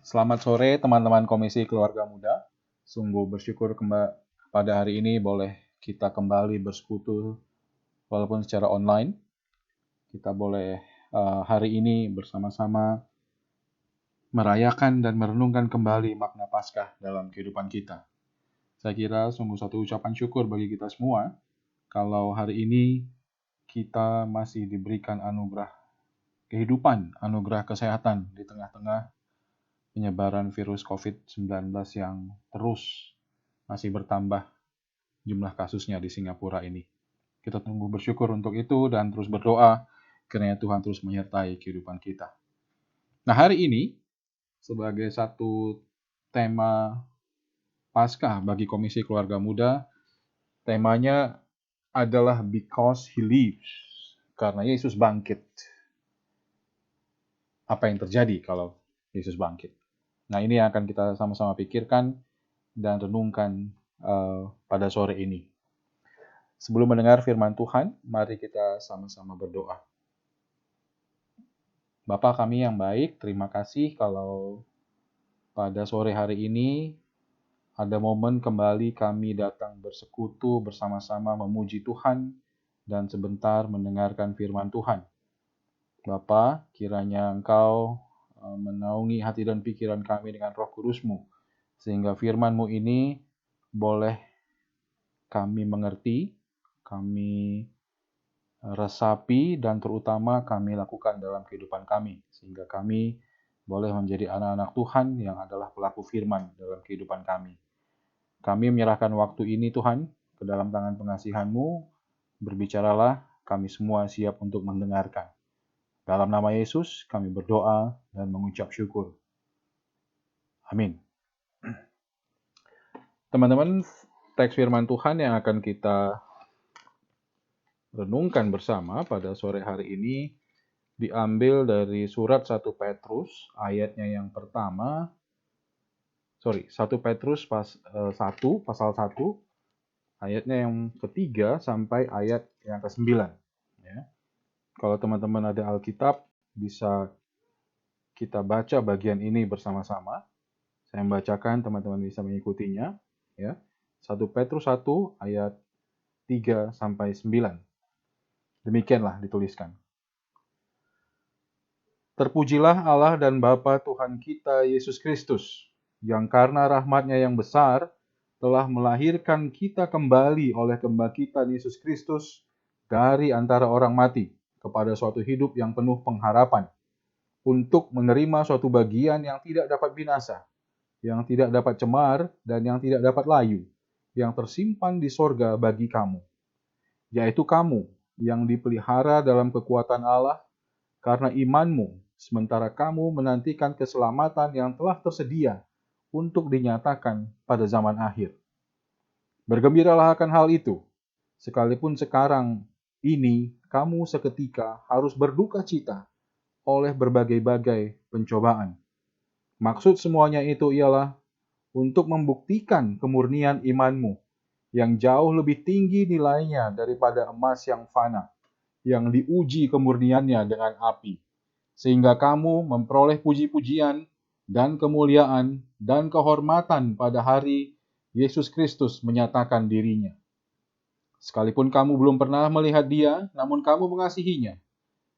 Selamat sore teman-teman Komisi Keluarga Muda. Sungguh bersyukur pada hari ini boleh kita kembali bersekutu walaupun secara online. Kita boleh hari ini bersama-sama merayakan dan merenungkan kembali makna Paskah dalam kehidupan kita. Saya kira sungguh satu ucapan syukur bagi kita semua kalau hari ini kita masih diberikan anugerah kehidupan, anugerah kesehatan di tengah-tengah penyebaran virus COVID-19 yang terus masih bertambah jumlah kasusnya di Singapura ini. Kita tunggu bersyukur untuk itu dan terus berdoa kiranya Tuhan terus menyertai kehidupan kita. Nah, hari ini sebagai satu tema Paskah bagi Komisi Keluarga Muda, temanya adalah Because He Lives, karena Yesus bangkit. Apa yang terjadi kalau Yesus bangkit? Nah, ini yang akan kita sama-sama pikirkan dan renungkan pada sore ini. Sebelum mendengar firman Tuhan, mari kita sama-sama berdoa. Bapa kami yang baik, terima kasih kalau pada sore hari ini ada momen kembali kami datang bersekutu bersama-sama memuji Tuhan dan sebentar mendengarkan firman Tuhan. Bapa, kiranya Engkau menaungi hati dan pikiran kami dengan Roh Kudus-Mu, sehingga firman-Mu ini boleh kami mengerti, kami resapi, dan terutama kami lakukan dalam kehidupan kami, sehingga kami boleh menjadi anak-anak Tuhan yang adalah pelaku firman dalam kehidupan kami. Kami menyerahkan waktu ini Tuhan ke dalam tangan pengasihan-Mu, berbicaralah, kami semua siap untuk mendengarkan. Dalam nama Yesus kami berdoa dan mengucap syukur. Amin. Teman-teman, teks firman Tuhan yang akan kita renungkan bersama pada sore hari ini diambil dari surat 1 Petrus ayatnya yang pertama. 1 Petrus pasal 1 ayatnya yang ketiga sampai ayat yang ke-9. Ya. Kalau teman-teman ada Alkitab, bisa kita baca bagian ini bersama-sama. Saya membacakan, teman-teman bisa mengikutinya. Ya. 1 Petrus 1 ayat 3 sampai 9. Demikianlah dituliskan. Terpujilah Allah dan Bapa Tuhan kita Yesus Kristus, yang karena rahmat-Nya yang besar telah melahirkan kita kembali oleh kebangkitan Yesus Kristus dari antara orang mati kepada suatu hidup yang penuh pengharapan, untuk menerima suatu bagian yang tidak dapat binasa, yang tidak dapat cemar, dan yang tidak dapat layu, yang tersimpan di sorga bagi kamu, yaitu kamu yang dipelihara dalam kekuatan Allah karena imanmu, sementara kamu menantikan keselamatan yang telah tersedia untuk dinyatakan pada zaman akhir. Bergembiralah akan hal itu, sekalipun sekarang ini kamu seketika harus berduka cita oleh berbagai-bagai pencobaan. Maksud semuanya itu ialah untuk membuktikan kemurnian imanmu yang jauh lebih tinggi nilainya daripada emas yang fana, yang diuji kemurniannya dengan api, sehingga kamu memperoleh puji-pujian dan kemuliaan dan kehormatan pada hari Yesus Kristus menyatakan dirinya. Sekalipun kamu belum pernah melihat Dia, namun kamu mengasihinya.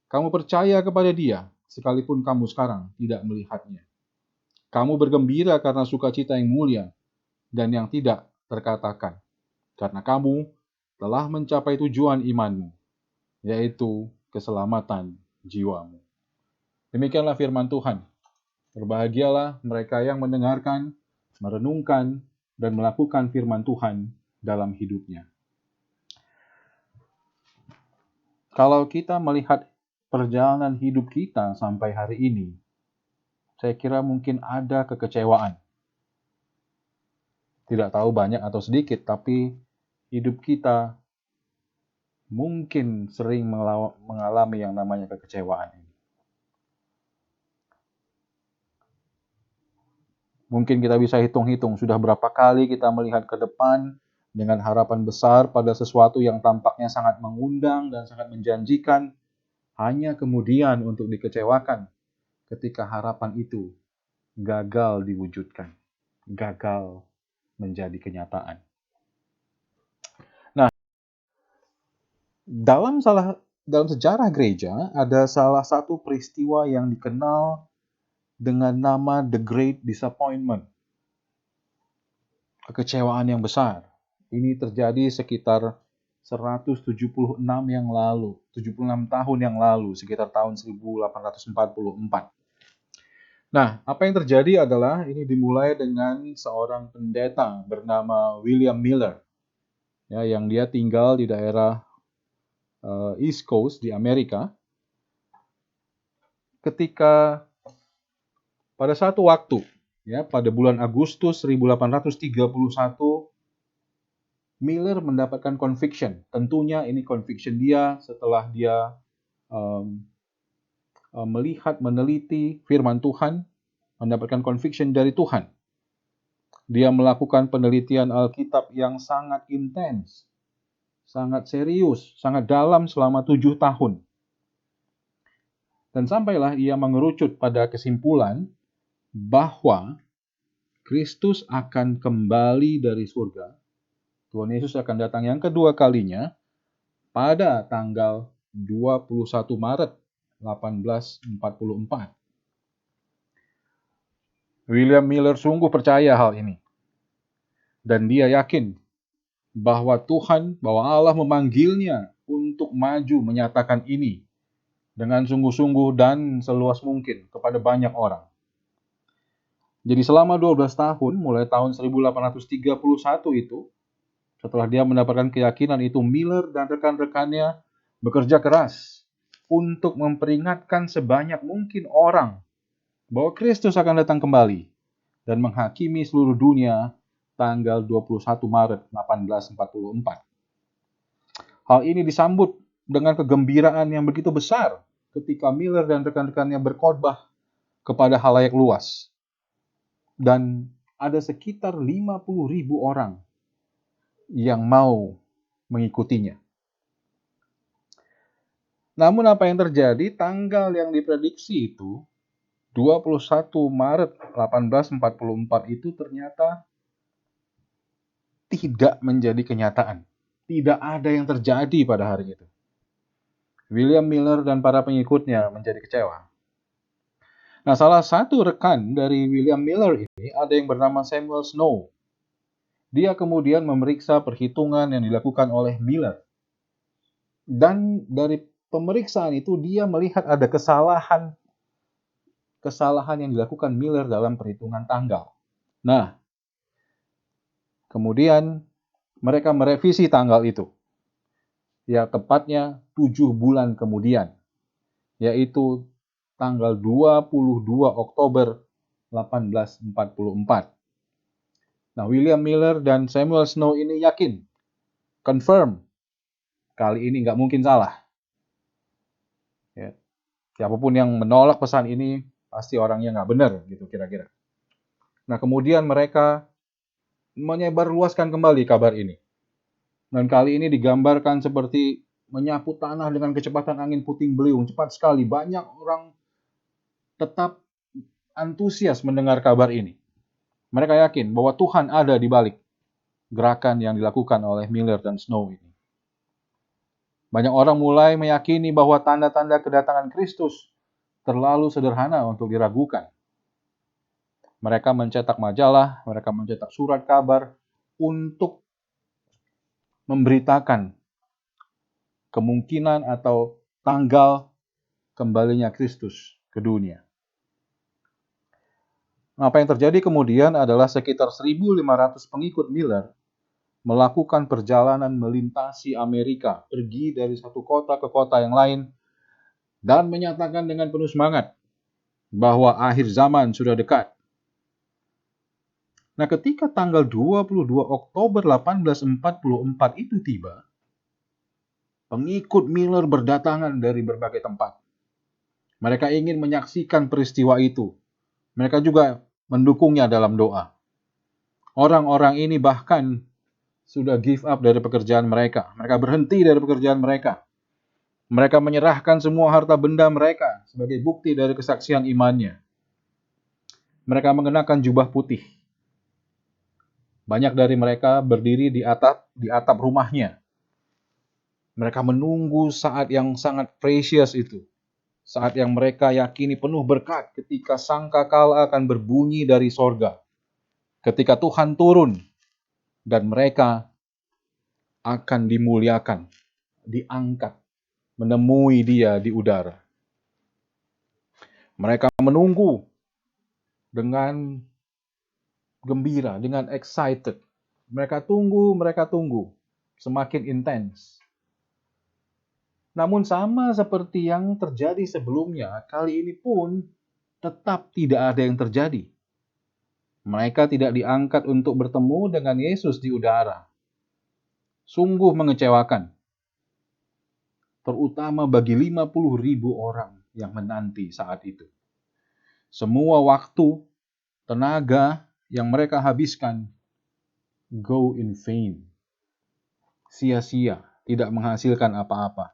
Kamu percaya kepada Dia, sekalipun kamu sekarang tidak melihatnya. Kamu bergembira karena sukacita yang mulia dan yang tidak terkatakan, karena kamu telah mencapai tujuan imanmu, yaitu keselamatan jiwamu. Demikianlah firman Tuhan. Berbahagialah mereka yang mendengarkan, merenungkan, dan melakukan firman Tuhan dalam hidupnya. Kalau kita melihat perjalanan hidup kita sampai hari ini, saya kira mungkin ada kekecewaan. Tidak tahu banyak atau sedikit, tapi hidup kita mungkin sering mengalami yang namanya kekecewaan ini. Mungkin kita bisa hitung-hitung sudah berapa kali kita melihat ke depan dengan harapan besar pada sesuatu yang tampaknya sangat mengundang dan sangat menjanjikan, hanya kemudian untuk dikecewakan ketika harapan itu gagal diwujudkan, gagal menjadi kenyataan. Nah, dalam sejarah gereja ada salah satu peristiwa yang dikenal dengan nama The Great Disappointment, kekecewaan yang besar. Ini terjadi sekitar 176 tahun yang lalu, sekitar tahun 1844. Nah, apa yang terjadi adalah ini dimulai dengan seorang pendeta bernama William Miller, ya, yang dia tinggal di daerah East Coast di Amerika. Ketika pada satu waktu, ya, pada bulan Agustus 1831, Miller mendapatkan conviction. Tentunya ini conviction dia setelah dia melihat, meneliti firman Tuhan, mendapatkan conviction dari Tuhan. Dia melakukan penelitian Alkitab yang sangat intens, sangat serius, sangat dalam selama 7 tahun. Dan sampailah ia mengerucut pada kesimpulan bahwa Kristus akan kembali dari surga. Tuhan Yesus akan datang yang kedua kalinya pada tanggal 21 Maret 1844. William Miller sungguh percaya hal ini. Dan dia yakin bahwa Allah memanggilnya untuk maju menyatakan ini dengan sungguh-sungguh dan seluas mungkin kepada banyak orang. Jadi selama 12 tahun, mulai tahun 1831 itu, setelah dia mendapatkan keyakinan itu, Miller dan rekan-rekannya bekerja keras untuk memperingatkan sebanyak mungkin orang bahwa Kristus akan datang kembali dan menghakimi seluruh dunia tanggal 21 Maret 1844. Hal ini disambut dengan kegembiraan yang begitu besar ketika Miller dan rekan-rekannya berkhotbah kepada halayak luas. Dan ada sekitar 50.000 orang yang mau mengikutinya. Namun apa yang terjadi? Tanggal yang diprediksi itu 21 Maret 1844 itu ternyata tidak menjadi kenyataan. Tidak ada yang terjadi pada hari itu. William Miller dan para pengikutnya menjadi kecewa. Nah, salah satu rekan dari William Miller ini ada yang bernama Samuel Snow. Dia kemudian memeriksa perhitungan yang dilakukan oleh Miller. Dan dari pemeriksaan itu dia melihat ada kesalahan yang dilakukan Miller dalam perhitungan tanggal. Nah, kemudian mereka merevisi tanggal itu. Ya, tepatnya 7 bulan kemudian, yaitu tanggal 22 Oktober 1844. Nah, William Miller dan Samuel Snow ini yakin, confirm, kali ini nggak mungkin salah. Ya, siapapun yang menolak pesan ini pasti orangnya nggak benar, gitu kira-kira. Nah, kemudian mereka menyebarluaskan kembali kabar ini. Dan kali ini digambarkan seperti menyapu tanah dengan kecepatan angin puting beliung, cepat sekali. Banyak orang tetap antusias mendengar kabar ini. Mereka yakin bahwa Tuhan ada di balik gerakan yang dilakukan oleh Miller dan Snow ini. Banyak orang mulai meyakini bahwa tanda-tanda kedatangan Kristus terlalu sederhana untuk diragukan. Mereka mencetak majalah, mereka mencetak surat kabar untuk memberitakan kemungkinan atau tanggal kembalinya Kristus ke dunia. Apa yang terjadi kemudian adalah sekitar 1.500 pengikut Miller melakukan perjalanan melintasi Amerika, pergi dari satu kota ke kota yang lain, dan menyatakan dengan penuh semangat bahwa akhir zaman sudah dekat. Nah, ketika tanggal 22 Oktober 1844 itu tiba, pengikut Miller berdatangan dari berbagai tempat. Mereka ingin menyaksikan peristiwa itu. Mereka juga mendukungnya dalam doa. Orang-orang ini bahkan sudah give up dari pekerjaan mereka. Mereka berhenti dari pekerjaan mereka. Mereka menyerahkan semua harta benda mereka sebagai bukti dari kesaksian imannya. Mereka mengenakan jubah putih. Banyak dari mereka berdiri di atap rumahnya. Mereka menunggu saat yang sangat precious itu. Saat yang mereka yakini penuh berkat ketika sangkakala akan berbunyi dari sorga. Ketika Tuhan turun dan mereka akan dimuliakan, diangkat, menemui Dia di udara. Mereka menunggu dengan gembira, dengan excited. Mereka tunggu, semakin intens. Namun sama seperti yang terjadi sebelumnya, kali ini pun tetap tidak ada yang terjadi. Mereka tidak diangkat untuk bertemu dengan Yesus di udara. Sungguh mengecewakan. Terutama bagi 50.000 orang yang menanti saat itu. Semua waktu, tenaga yang mereka habiskan go in vain. Sia-sia, tidak menghasilkan apa-apa.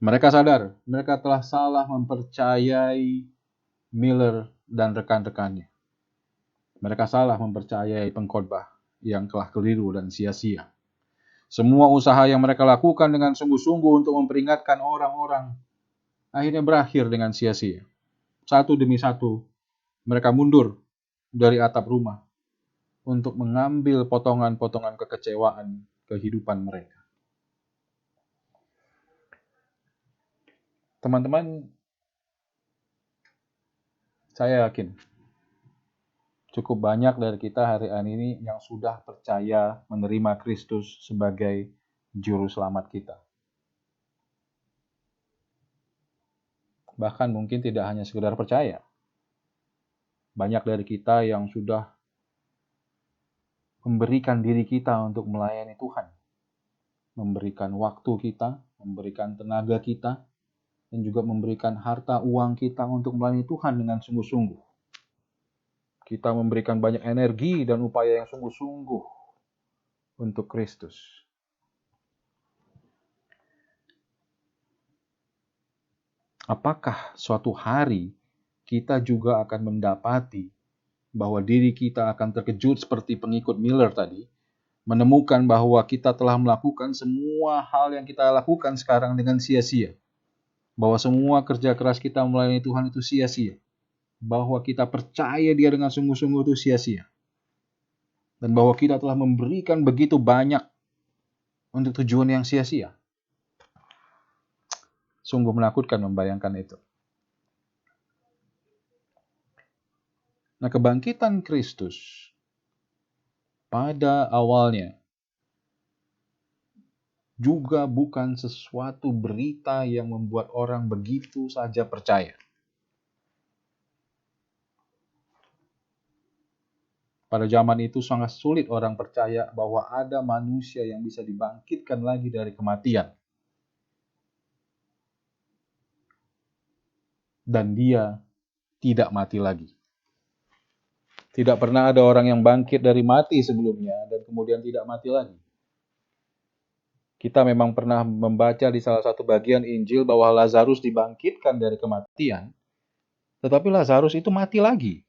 Mereka sadar, mereka telah salah mempercayai Miller dan rekan-rekannya. Mereka salah mempercayai pengkhotbah yang telah keliru dan sia-sia. Semua usaha yang mereka lakukan dengan sungguh-sungguh untuk memperingatkan orang-orang akhirnya berakhir dengan sia-sia. Satu demi satu, mereka mundur dari atap rumah untuk mengambil potongan-potongan kekecewaan kehidupan mereka. Teman-teman, saya yakin cukup banyak dari kita hari ini yang sudah percaya menerima Kristus sebagai juru selamat kita. Bahkan mungkin tidak hanya sekedar percaya. Banyak dari kita yang sudah memberikan diri kita untuk melayani Tuhan. Memberikan waktu kita, memberikan tenaga kita, dan juga memberikan harta uang kita untuk melayani Tuhan dengan sungguh-sungguh. Kita memberikan banyak energi dan upaya yang sungguh-sungguh untuk Kristus. Apakah suatu hari kita juga akan mendapati bahwa diri kita akan terkejut seperti pengikut Miller tadi, menemukan bahwa kita telah melakukan semua hal yang kita lakukan sekarang dengan sia-sia. Bahwa semua kerja keras kita melayani Tuhan itu sia-sia. Bahwa kita percaya Dia dengan sungguh-sungguh itu sia-sia. Dan bahwa kita telah memberikan begitu banyak untuk tujuan yang sia-sia. Sungguh menakutkan membayangkan itu. Nah, kebangkitan Kristus pada awalnya juga bukan sesuatu berita yang membuat orang begitu saja percaya. Pada zaman itu sangat sulit orang percaya bahwa ada manusia yang bisa dibangkitkan lagi dari kematian. Dan dia tidak mati lagi. Tidak pernah ada orang yang bangkit dari mati sebelumnya dan kemudian tidak mati lagi. Kita memang pernah membaca di salah satu bagian Injil bahwa Lazarus dibangkitkan dari kematian, tetapi Lazarus itu mati lagi.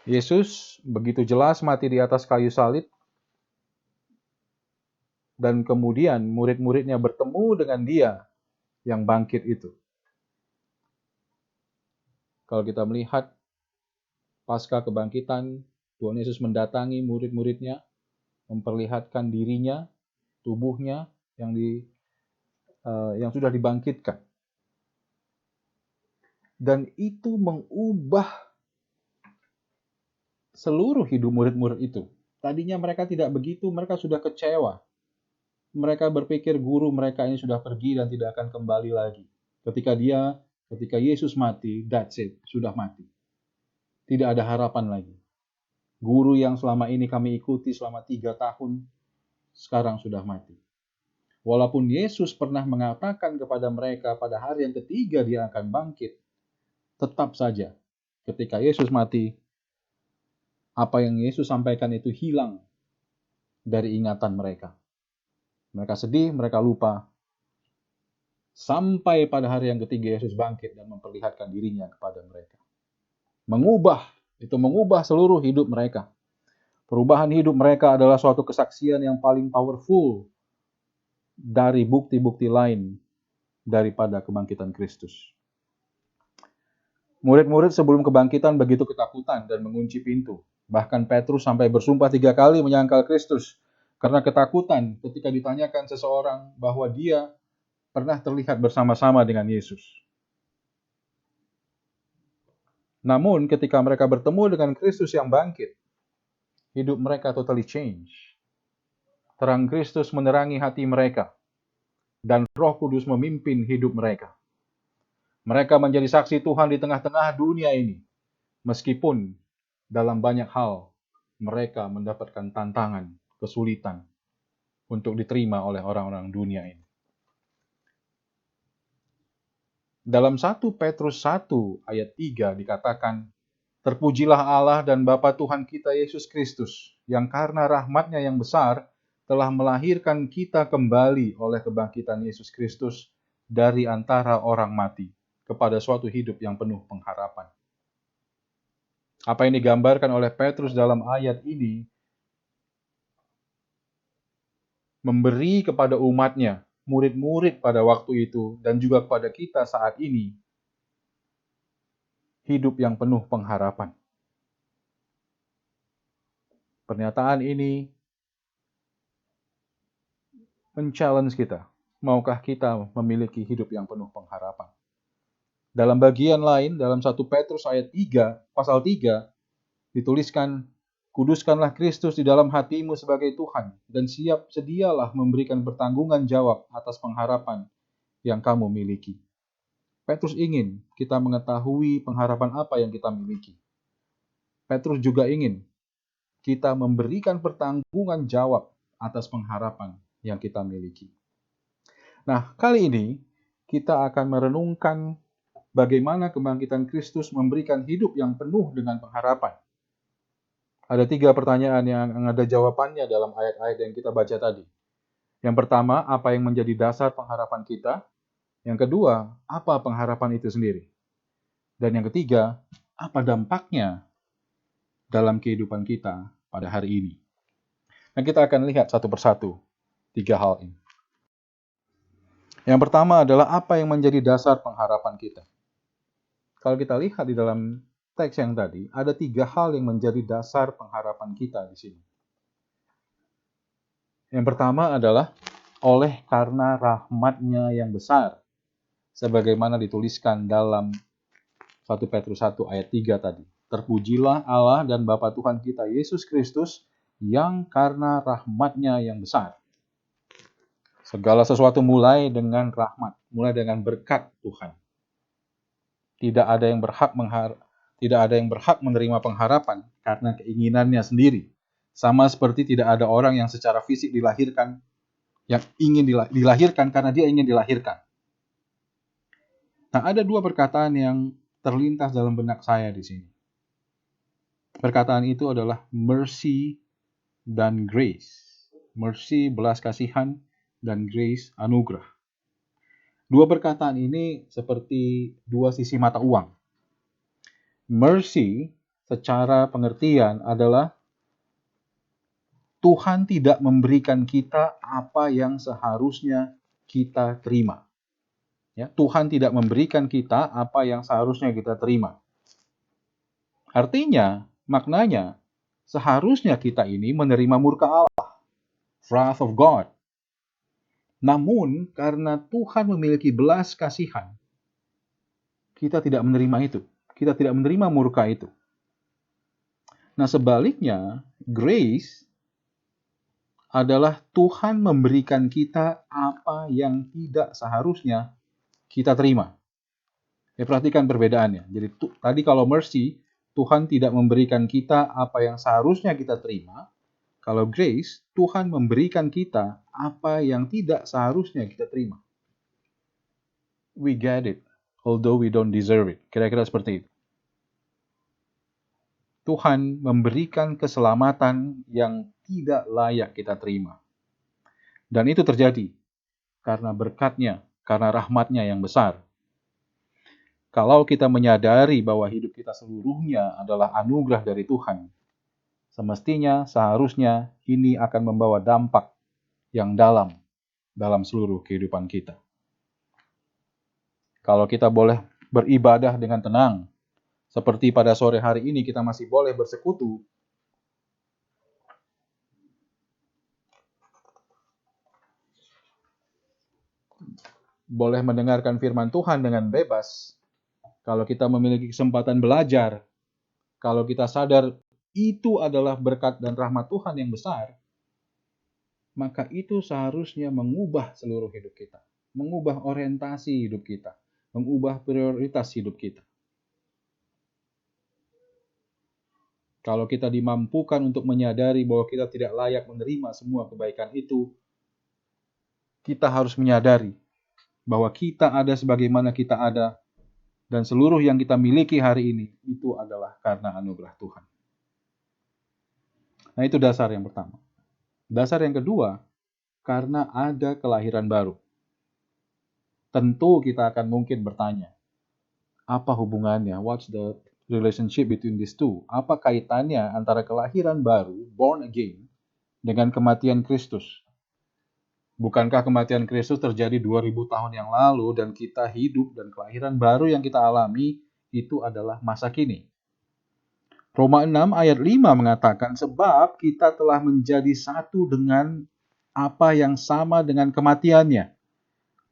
Yesus begitu jelas mati di atas kayu salib, dan kemudian murid-muridnya bertemu dengan Dia yang bangkit itu. Kalau kita melihat pasca kebangkitan, Tuhan Yesus mendatangi murid-muridnya, memperlihatkan dirinya, tubuhnya yang sudah dibangkitkan. Dan itu mengubah seluruh hidup murid-murid itu. Tadinya mereka tidak begitu, mereka sudah kecewa. Mereka berpikir guru mereka ini sudah pergi dan tidak akan kembali lagi. Ketika Yesus mati, that's it, sudah mati. Tidak ada harapan lagi. Guru yang selama ini kami ikuti selama 3 tahun, sekarang sudah mati. Walaupun Yesus pernah mengatakan kepada mereka pada hari yang ketiga Dia akan bangkit, tetap saja ketika Yesus mati, apa yang Yesus sampaikan itu hilang dari ingatan mereka. Mereka sedih, mereka lupa. Sampai pada hari yang ketiga Yesus bangkit dan memperlihatkan dirinya kepada mereka. mengubah seluruh hidup mereka. Perubahan hidup mereka adalah suatu kesaksian yang paling powerful dari bukti-bukti lain daripada kebangkitan Kristus. Murid-murid sebelum kebangkitan begitu ketakutan dan mengunci pintu. Bahkan Petrus sampai bersumpah 3 kali menyangkal Kristus karena ketakutan ketika ditanyakan seseorang bahwa dia pernah terlihat bersama-sama dengan Yesus. Namun ketika mereka bertemu dengan Kristus yang bangkit, hidup mereka totally change. Terang Kristus menerangi hati mereka, dan Roh Kudus memimpin hidup mereka. Mereka menjadi saksi Tuhan di tengah-tengah dunia ini, meskipun dalam banyak hal mereka mendapatkan tantangan, kesulitan untuk diterima oleh orang-orang dunia ini. Dalam 1 Petrus 1 ayat 3 dikatakan, "Terpujilah Allah dan Bapa Tuhan kita Yesus Kristus, yang karena rahmat-Nya yang besar telah melahirkan kita kembali oleh kebangkitan Yesus Kristus dari antara orang mati kepada suatu hidup yang penuh pengharapan." Apa yang digambarkan oleh Petrus dalam ayat ini memberi kepada umatnya, murid-murid pada waktu itu, dan juga kepada kita saat ini, hidup yang penuh pengharapan. Pernyataan ini men-challenge kita. Maukah kita memiliki hidup yang penuh pengharapan? Dalam bagian lain, dalam 1 Petrus ayat 3, pasal 3, dituliskan, "Kuduskanlah Kristus di dalam hatimu sebagai Tuhan, dan sedialah memberikan pertanggungan jawab atas pengharapan yang kamu miliki." Petrus ingin kita mengetahui pengharapan apa yang kita miliki. Petrus juga ingin kita memberikan pertanggungan jawab atas pengharapan yang kita miliki. Nah, kali ini kita akan merenungkan bagaimana kebangkitan Kristus memberikan hidup yang penuh dengan pengharapan. Ada 3 pertanyaan yang ada jawabannya dalam ayat-ayat yang kita baca tadi. Yang pertama, apa yang menjadi dasar pengharapan kita? Yang kedua, apa pengharapan itu sendiri? Dan yang ketiga, apa dampaknya dalam kehidupan kita pada hari ini? Nah, kita akan lihat satu persatu 3 hal ini. Yang pertama adalah apa yang menjadi dasar pengharapan kita. Kalau kita lihat di dalam teks yang tadi, ada 3 hal yang menjadi dasar pengharapan kita di sini. Yang pertama adalah oleh karena rahmat-Nya yang besar, sebagaimana dituliskan dalam 1 Petrus 1 ayat 3 tadi. Terpujilah Allah dan Bapa Tuhan kita Yesus Kristus, yang karena rahmat-Nya yang besar. Segala sesuatu mulai dengan rahmat, mulai dengan berkat Tuhan. Tidak ada yang berhak menerima pengharapan karena keinginannya sendiri. Sama seperti tidak ada orang yang secara fisik dilahirkan, yang ingin dilahirkan karena dia ingin dilahirkan. Nah, ada 2 perkataan yang terlintas dalam benak saya di sini. Perkataan itu adalah mercy dan grace. Mercy, belas kasihan, dan grace, anugerah. 2 perkataan ini seperti 2 sisi mata uang. Mercy secara pengertian adalah Tuhan tidak memberikan kita apa yang seharusnya kita terima. Ya, Tuhan tidak memberikan kita apa yang seharusnya kita terima. Artinya, maknanya, seharusnya kita ini menerima murka Allah, wrath of God. Namun, karena Tuhan memiliki belas kasihan, kita tidak menerima itu. Kita tidak menerima murka itu. Nah, sebaliknya, grace adalah Tuhan memberikan kita apa yang tidak seharusnya kita terima. Ya, perhatikan perbedaannya. Jadi, tadi kalau mercy, Tuhan tidak memberikan kita apa yang seharusnya kita terima. Kalau grace, Tuhan memberikan kita apa yang tidak seharusnya kita terima. We get it, although we don't deserve it. Kira-kira seperti itu. Tuhan memberikan keselamatan yang tidak layak kita terima. Dan itu terjadi karena berkat-Nya, karena rahmat-Nya yang besar. Kalau kita menyadari bahwa hidup kita seluruhnya adalah anugerah dari Tuhan, semestinya, seharusnya ini akan membawa dampak yang dalam seluruh kehidupan kita. Kalau kita boleh beribadah dengan tenang, seperti pada sore hari ini kita masih boleh bersekutu, boleh mendengarkan firman Tuhan dengan bebas, kalau kita memiliki kesempatan belajar, kalau kita sadar itu adalah berkat dan rahmat Tuhan yang besar, maka itu seharusnya mengubah seluruh hidup kita, mengubah orientasi hidup kita, mengubah prioritas hidup kita. Kalau kita dimampukan untuk menyadari bahwa kita tidak layak menerima semua kebaikan itu, kita harus menyadari bahwa kita ada sebagaimana kita ada, dan seluruh yang kita miliki hari ini itu adalah karena anugerah Tuhan. Nah, itu dasar yang pertama. Dasar yang kedua, karena ada kelahiran baru. Tentu kita akan mungkin bertanya, apa hubungannya? What's the relationship between these two? Apa kaitannya antara kelahiran baru, born again, dengan kematian Kristus? Bukankah kematian Kristus terjadi 2000 tahun yang lalu dan kita hidup dan kelahiran baru yang kita alami itu adalah masa kini? Roma 6 ayat 5 mengatakan, sebab kita telah menjadi satu dengan apa yang sama dengan kematiannya.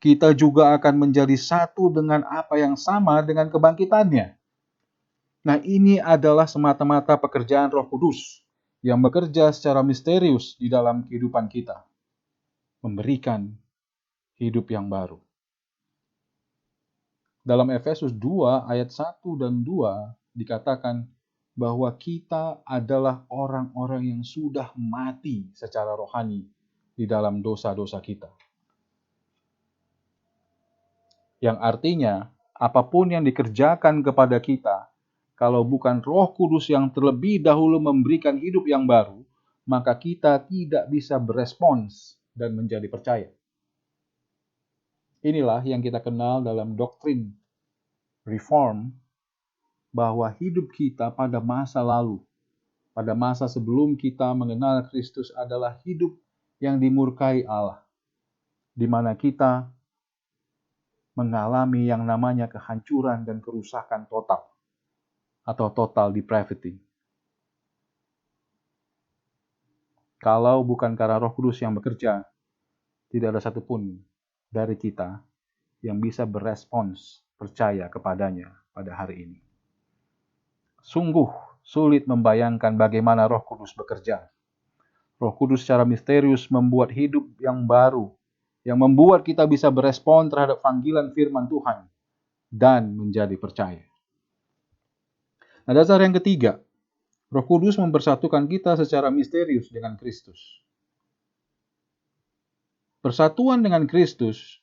Kita juga akan menjadi satu dengan apa yang sama dengan kebangkitannya. Nah, ini adalah semata-mata pekerjaan Roh Kudus yang bekerja secara misterius di dalam kehidupan kita, memberikan hidup yang baru. Dalam Efesus 2 ayat 1 dan 2 dikatakan bahwa kita adalah orang-orang yang sudah mati secara rohani di dalam dosa-dosa kita. Yang artinya, apapun yang dikerjakan kepada kita, kalau bukan Roh Kudus yang terlebih dahulu memberikan hidup yang baru, maka kita tidak bisa berespons dan menjadi percaya. Inilah yang kita kenal dalam doktrin reform, bahwa hidup kita pada masa lalu, pada masa sebelum kita mengenal Kristus adalah hidup yang dimurkai Allah, di mana kita mengalami yang namanya kehancuran dan kerusakan total, atau total depravity. Kalau bukan karena Roh Kudus yang bekerja, tidak ada satupun dari kita yang bisa berespons percaya kepadanya pada hari ini. Sungguh sulit membayangkan bagaimana Roh Kudus bekerja. Roh Kudus secara misterius membuat hidup yang baru, yang membuat kita bisa berespon terhadap panggilan firman Tuhan dan menjadi percaya. Nah, dasar yang ketiga, Roh Kudus mempersatukan kita secara misterius dengan Kristus. Persatuan dengan Kristus,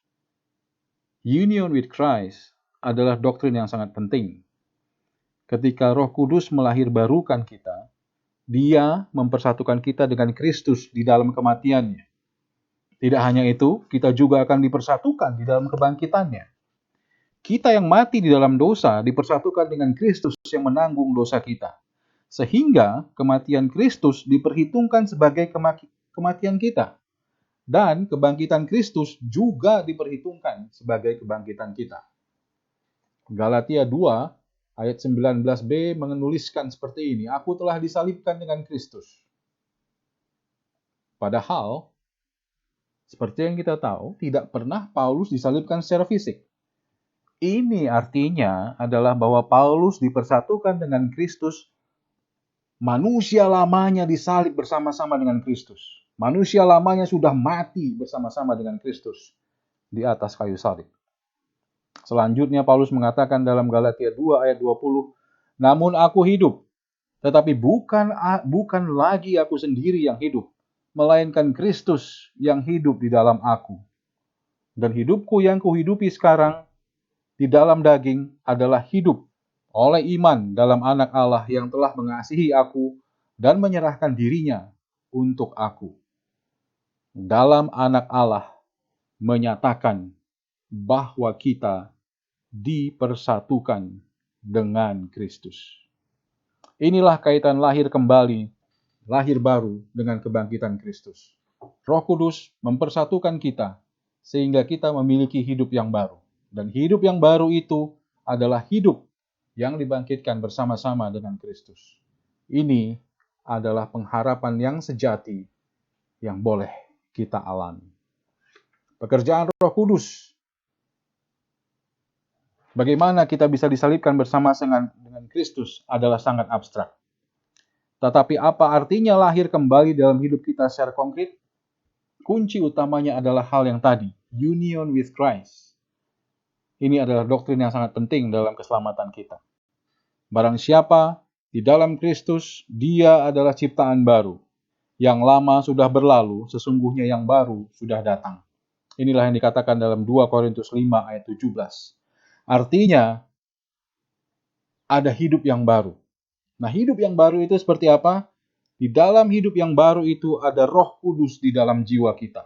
union with Christ, adalah doktrin yang sangat penting. Ketika Roh Kudus melahirbarukan kita, Dia mempersatukan kita dengan Kristus di dalam kematiannya. Tidak hanya itu, kita juga akan dipersatukan di dalam kebangkitannya. Kita yang mati di dalam dosa dipersatukan dengan Kristus yang menanggung dosa kita. Sehingga kematian Kristus diperhitungkan sebagai kematian kita. Dan kebangkitan Kristus juga diperhitungkan sebagai kebangkitan kita. Galatia 2 ayat 19b menuliskan seperti ini, aku telah disalibkan dengan Kristus. Padahal, seperti yang kita tahu, tidak pernah Paulus disalibkan secara fisik. Ini artinya adalah bahwa Paulus dipersatukan dengan Kristus. Manusia lamanya disalib bersama-sama dengan Kristus. Manusia lamanya sudah mati bersama-sama dengan Kristus di atas kayu salib. Selanjutnya Paulus mengatakan dalam Galatia 2 ayat 20, namun aku hidup, tetapi bukan lagi aku sendiri yang hidup, melainkan Kristus yang hidup di dalam aku. Dan hidupku yang kuhidupi sekarang di dalam daging adalah hidup oleh iman dalam Anak Allah yang telah mengasihi aku dan menyerahkan dirinya untuk aku. Dalam Anak Allah menyatakan bahwa kita dipersatukan dengan Kristus. Inilah kaitan lahir kembali, lahir baru dengan kebangkitan Kristus. Roh Kudus mempersatukan kita sehingga kita memiliki hidup yang baru. Dan hidup yang baru itu adalah hidup yang dibangkitkan bersama-sama dengan Kristus. Ini adalah pengharapan yang sejati yang boleh kita alami. Pekerjaan Roh Kudus. Bagaimana kita bisa disalibkan bersama dengan Kristus adalah sangat abstrak. Tetapi apa artinya lahir kembali dalam hidup kita secara konkret? Kunci utamanya adalah hal yang tadi, union with Christ. Ini adalah doktrin yang sangat penting dalam keselamatan kita. Barang siapa di dalam Kristus, dia adalah ciptaan baru. Yang lama sudah berlalu, sesungguhnya yang baru sudah datang. Inilah yang dikatakan dalam 2 Korintus 5 ayat 17. Artinya, ada hidup yang baru. Nah, hidup yang baru itu seperti apa? Di dalam hidup yang baru itu ada Roh Kudus di dalam jiwa kita.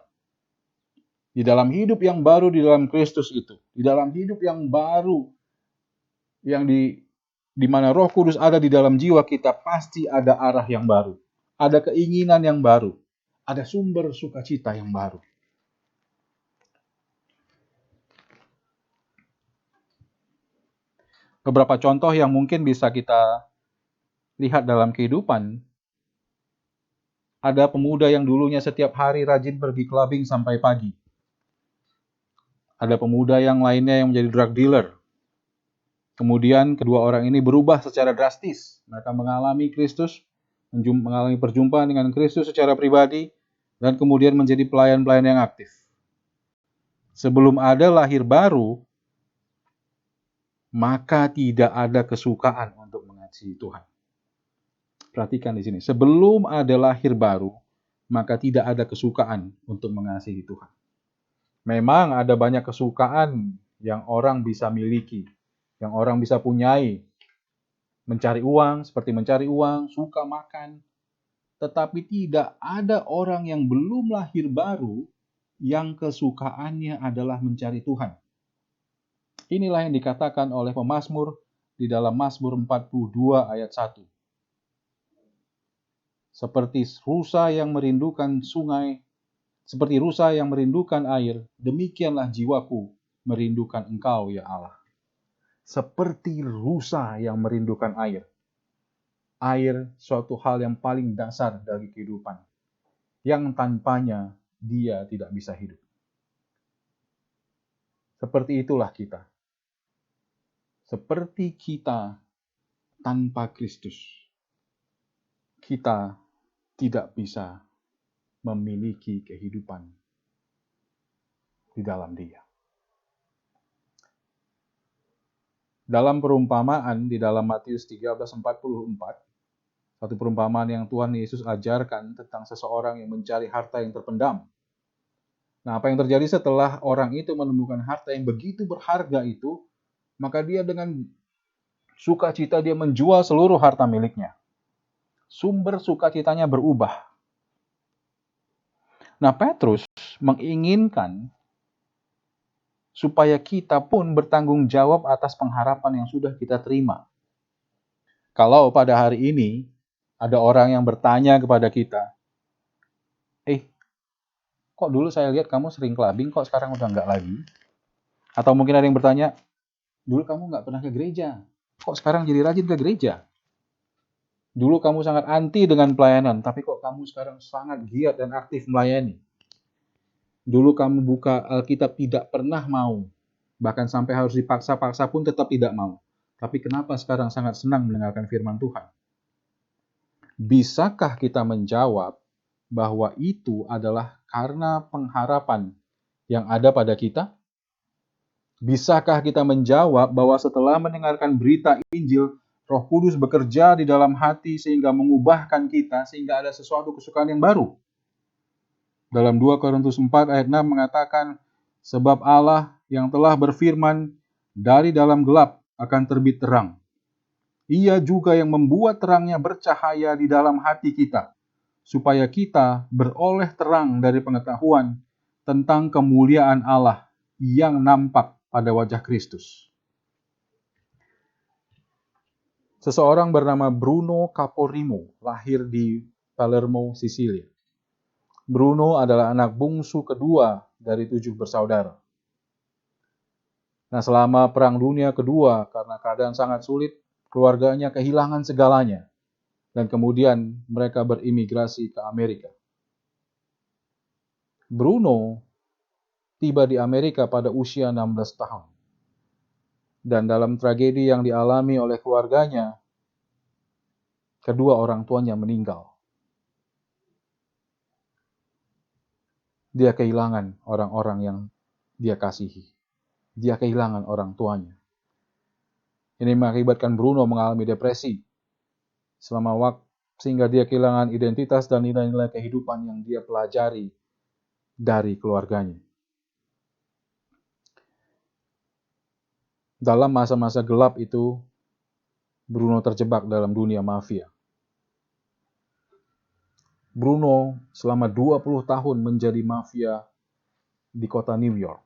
Di dalam hidup yang baru di dalam Kristus itu. Di dalam hidup yang baru yang di mana Roh Kudus ada di dalam jiwa kita, pasti ada arah yang baru. Ada keinginan yang baru. Ada sumber sukacita yang baru. Beberapa contoh yang mungkin bisa kita lihat dalam kehidupan. Ada pemuda yang dulunya setiap hari rajin pergi clubbing sampai pagi. Ada pemuda yang lainnya yang menjadi drug dealer. Kemudian kedua orang ini berubah secara drastis. Mereka mengalami Kristus, mengalami perjumpaan dengan Kristus secara pribadi, dan kemudian menjadi pelayan-pelayan yang aktif. Sebelum ada lahir baru, maka tidak ada kesukaan untuk mengasihi Tuhan. Perhatikan di sini, sebelum ada lahir baru, maka tidak ada kesukaan untuk mengasihi Tuhan. Memang ada banyak kesukaan yang orang bisa miliki, yang orang bisa punyai. Mencari uang, seperti mencari uang, suka makan. Tetapi tidak ada orang yang belum lahir baru yang kesukaannya adalah mencari Tuhan. Inilah yang dikatakan oleh pemazmur di dalam Mazmur 42 ayat 1. Seperti rusa yang merindukan sungai, seperti rusa yang merindukan air, demikianlah jiwaku merindukan Engkau, ya Allah. Seperti rusa yang merindukan air. Air suatu hal yang paling dasar dari kehidupan, yang tanpanya dia tidak bisa hidup. Seperti itulah kita. Seperti kita tanpa Kristus, kita tidak bisa memiliki kehidupan di dalam Dia. Dalam perumpamaan di dalam Matius 13:44, satu perumpamaan yang Tuhan Yesus ajarkan tentang seseorang yang mencari harta yang terpendam. Nah, apa yang terjadi setelah orang itu menemukan harta yang begitu berharga itu, maka dia dengan sukacita dia menjual seluruh harta miliknya. Sumber sukacitanya berubah. Nah, Petrus menginginkan supaya kita pun bertanggung jawab atas pengharapan yang sudah kita terima. Kalau pada hari ini ada orang yang bertanya kepada kita, kok dulu saya lihat kamu sering clubbing, kok sekarang udah enggak lagi? Atau mungkin ada yang bertanya, dulu kamu nggak pernah ke gereja, kok sekarang jadi rajin ke gereja? Dulu kamu sangat anti dengan pelayanan, tapi kok kamu sekarang sangat giat dan aktif melayani? Dulu kamu buka Alkitab tidak pernah mau, bahkan sampai harus dipaksa-paksa pun tetap tidak mau. Tapi kenapa sekarang sangat senang mendengarkan firman Tuhan? Bisakah kita menjawab bahwa itu adalah karena pengharapan yang ada pada kita? Bisakah kita menjawab bahwa setelah mendengarkan berita Injil, Roh Kudus bekerja di dalam hati sehingga mengubahkan kita, sehingga ada sesuatu kesukaan yang baru? Dalam 2 Korintus 4 ayat 6 mengatakan, sebab Allah yang telah berfirman, dari dalam gelap akan terbit terang. Ia juga yang membuat terangnya bercahaya di dalam hati kita, supaya kita beroleh terang dari pengetahuan tentang kemuliaan Allah yang nampak pada wajah Kristus. Seseorang bernama Bruno Caporimo lahir di Palermo, Sisilia. Bruno adalah anak bungsu kedua dari 7 bersaudara. Nah, selama Perang Dunia Kedua, karena keadaan sangat sulit, keluarganya kehilangan segalanya. Dan kemudian mereka berimigrasi ke Amerika. Bruno tiba di Amerika pada usia 16 tahun. Dan dalam tragedi yang dialami oleh keluarganya, kedua orang tuanya meninggal. Dia kehilangan orang-orang yang dia kasihi. Dia kehilangan orang tuanya. Ini mengakibatkan Bruno mengalami depresi selama waktu, sehingga dia kehilangan identitas dan nilai-nilai kehidupan yang dia pelajari dari keluarganya. Dalam masa-masa gelap itu, Bruno terjebak dalam dunia mafia. Bruno selama 20 tahun menjadi mafia di kota New York.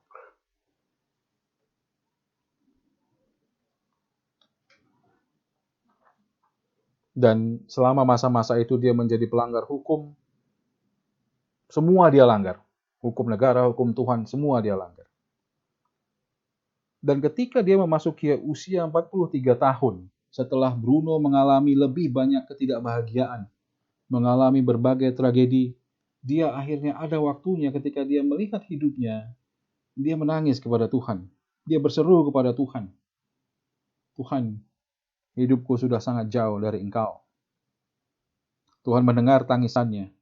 Dan selama masa-masa itu dia menjadi pelanggar hukum. Semua dia langgar. Hukum negara, hukum Tuhan, semua dia langgar. Dan ketika dia memasuki usia 43 tahun, setelah Bruno mengalami lebih banyak ketidakbahagiaan, mengalami berbagai tragedi, dia akhirnya ada waktunya ketika dia melihat hidupnya, dia menangis kepada Tuhan. Dia berseru kepada Tuhan. Tuhan, hidupku sudah sangat jauh dari Engkau. Tuhan mendengar tangisannya.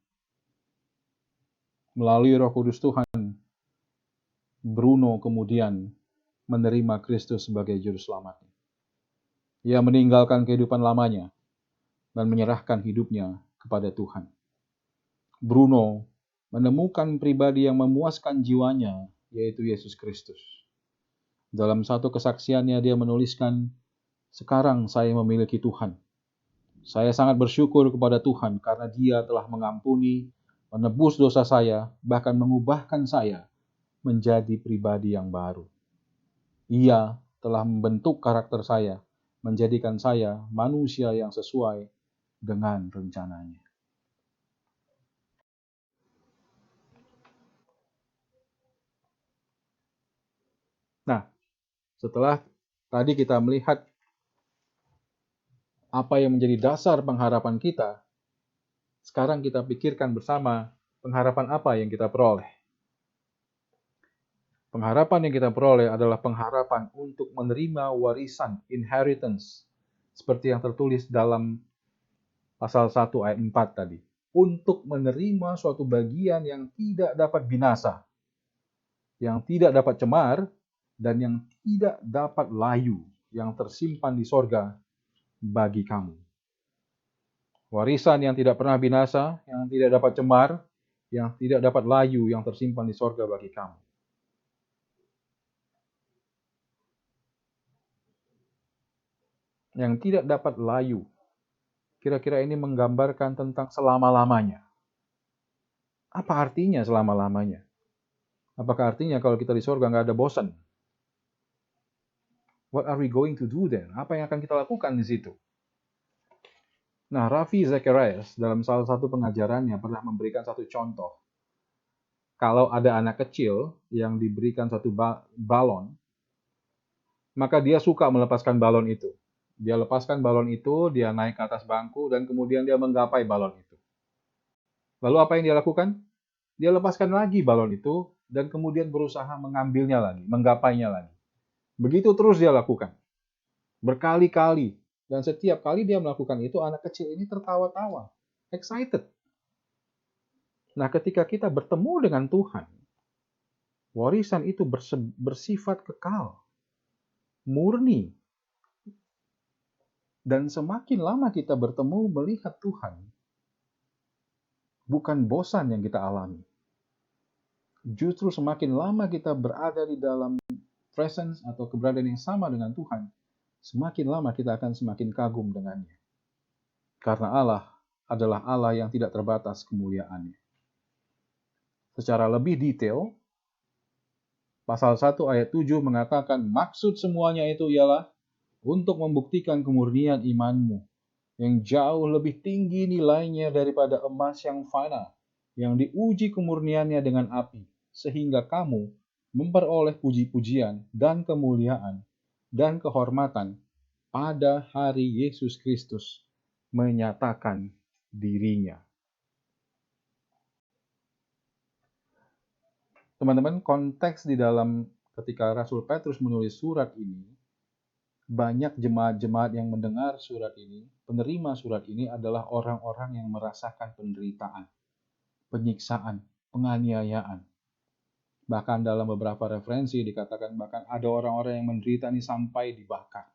Melalui Roh Kudus Tuhan, Bruno kemudian menerima Kristus sebagai juru selamatnya. Ia meninggalkan kehidupan lamanya dan menyerahkan hidupnya kepada Tuhan. Bruno menemukan pribadi yang memuaskan jiwanya, yaitu Yesus Kristus. Dalam satu kesaksiannya dia menuliskan, "Sekarang saya memiliki Tuhan. Saya sangat bersyukur kepada Tuhan karena Dia telah mengampuni, menebus dosa saya, bahkan mengubahkan saya menjadi pribadi yang baru. Ia telah membentuk karakter saya, menjadikan saya manusia yang sesuai dengan rencananya." Nah, setelah tadi kita melihat apa yang menjadi dasar pengharapan kita, sekarang kita pikirkan bersama pengharapan apa yang kita peroleh. Pengharapan yang kita peroleh adalah pengharapan untuk menerima warisan, inheritance, seperti yang tertulis dalam pasal 1 ayat 4 tadi. Untuk menerima suatu bagian yang tidak dapat binasa, yang tidak dapat cemar, dan yang tidak dapat layu, yang tersimpan di sorga bagi kamu. Warisan yang tidak pernah binasa, yang tidak dapat cemar, yang tidak dapat layu, yang tersimpan di sorga bagi kamu. Yang tidak dapat layu. Kira-kira ini menggambarkan tentang selama-lamanya. Apa artinya selama-lamanya? Apakah artinya kalau kita di sorga nggak ada bosan? What are we going to do then? Apa yang akan kita lakukan di situ? Nah, Ravi Zacharias dalam salah satu pengajarannya pernah memberikan satu contoh. Kalau ada anak kecil yang diberikan satu balon, maka dia suka melepaskan balon itu. Dia lepaskan balon itu, dia naik ke atas bangku, dan kemudian dia menggapai balon itu. Lalu apa yang dia lakukan? Dia lepaskan lagi balon itu, dan kemudian berusaha mengambilnya lagi, menggapainya lagi. Begitu terus dia lakukan. Berkali-kali. Dan setiap kali dia melakukan itu, anak kecil ini tertawa-tawa. Excited. Nah, ketika kita bertemu dengan Tuhan, warisan itu bersifat kekal, murni. Dan semakin lama kita bertemu melihat Tuhan, bukan bosan yang kita alami. Justru semakin lama kita berada di dalam presence atau keberadaan yang sama dengan Tuhan, semakin lama kita akan semakin kagum dengannya. Karena Allah adalah Allah yang tidak terbatas kemuliaannya. Secara lebih detail, pasal 1 ayat 7 mengatakan maksud semuanya itu ialah untuk membuktikan kemurnian imanmu yang jauh lebih tinggi nilainya daripada emas yang fana, yang diuji kemurniannya dengan api, sehingga kamu memperoleh puji-pujian dan kemuliaan dan kehormatan pada hari Yesus Kristus menyatakan dirinya. Teman-teman, konteks di dalam ketika Rasul Petrus menulis surat ini, banyak jemaat-jemaat yang mendengar surat ini, penerima surat ini adalah orang-orang yang merasakan penderitaan, penyiksaan, penganiayaan. Bahkan dalam beberapa referensi dikatakan bahkan ada orang-orang yang menderita ini sampai dibakar.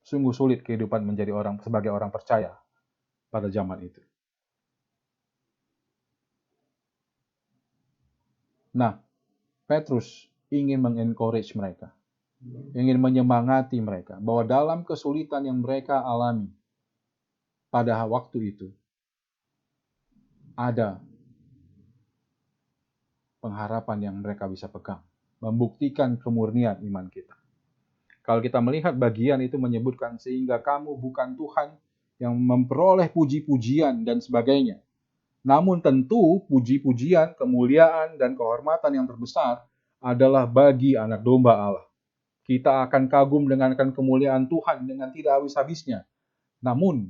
Sungguh sulit kehidupan menjadi orang sebagai orang percaya pada zaman itu. Nah, Petrus ingin mengencourage mereka, ingin menyemangati mereka bahwa dalam kesulitan yang mereka alami pada waktu itu ada pengharapan yang mereka bisa pegang, membuktikan kemurnian iman kita. Kalau kita melihat bagian itu menyebutkan sehingga kamu bukan Tuhan yang memperoleh puji-pujian dan sebagainya. Namun tentu puji-pujian, kemuliaan, dan kehormatan yang terbesar adalah bagi anak domba Allah. Kita akan kagum dengan kemuliaan Tuhan dengan tidak habis-habisnya. Namun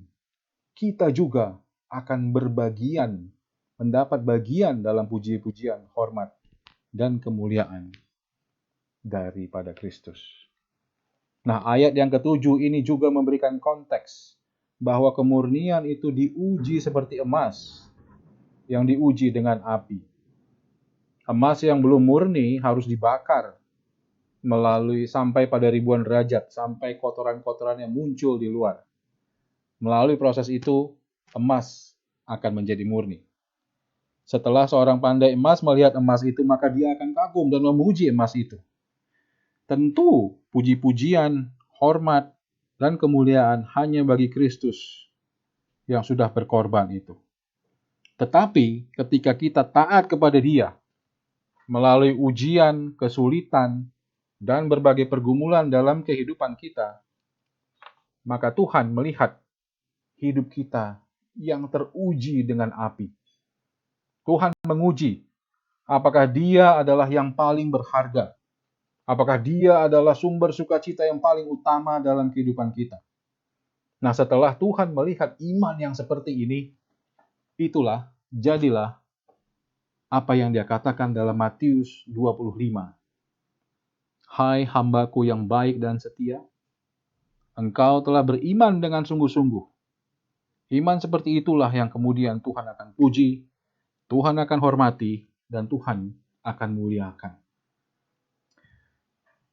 kita juga akan berbagian, mendapat bagian dalam puji-pujian, hormat, dan kemuliaan daripada Kristus. Nah, ayat yang ketujuh ini juga memberikan konteks bahwa kemurnian itu diuji seperti emas yang diuji dengan api. Emas yang belum murni harus dibakar melalui sampai pada ribuan derajat, sampai kotoran-kotoran yang muncul di luar. Melalui proses itu, emas akan menjadi murni. Setelah seorang pandai emas melihat emas itu, maka dia akan kagum dan memuji emas itu. Tentu puji-pujian, hormat, dan kemuliaan hanya bagi Kristus yang sudah berkorban itu. Tetapi ketika kita taat kepada Dia, melalui ujian, kesulitan, dan berbagai pergumulan dalam kehidupan kita, maka Tuhan melihat hidup kita yang teruji dengan api. Tuhan menguji apakah Dia adalah yang paling berharga. Apakah Dia adalah sumber sukacita yang paling utama dalam kehidupan kita? Nah, setelah Tuhan melihat iman yang seperti ini, jadilah apa yang Dia katakan dalam Matius 25. Hai hambaku yang baik dan setia, engkau telah beriman dengan sungguh-sungguh. Iman seperti itulah yang kemudian Tuhan akan puji, Tuhan akan hormati, dan Tuhan akan muliakan.